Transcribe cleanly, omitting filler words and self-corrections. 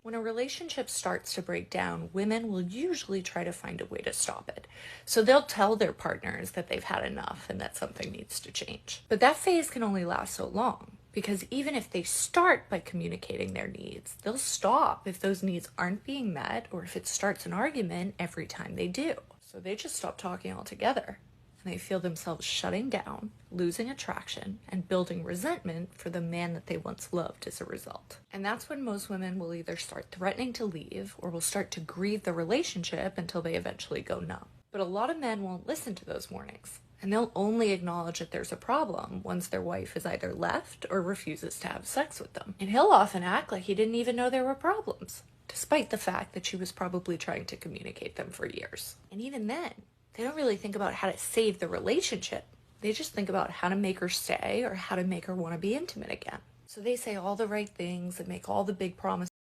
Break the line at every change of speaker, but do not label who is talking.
When a relationship starts to break down, women will usually try to find a way to stop it. So they'll tell their partners that they've had enough and that something needs to change. But that phase can only last so long, because even if they start by communicating their needs, they'll stop if those needs aren't being met or if it starts an argument every time they do. So they just stop talking altogether. And they feel themselves shutting down, losing attraction, and building resentment for the man that they once loved as a result. And that's when most women will either start threatening to leave or will start to grieve the relationship until they eventually go numb. But a lot of men won't listen to those warnings, and they'll only acknowledge that there's a problem once their wife is either left or refuses to have sex with them. And he'll often act like he didn't even know there were problems, despite the fact that she was probably trying to communicate them for years. And even then, they don't really think about how to save the relationship. They just think about how to make her stay or how to make her want to be intimate again. So they say all the right things and make all the big promises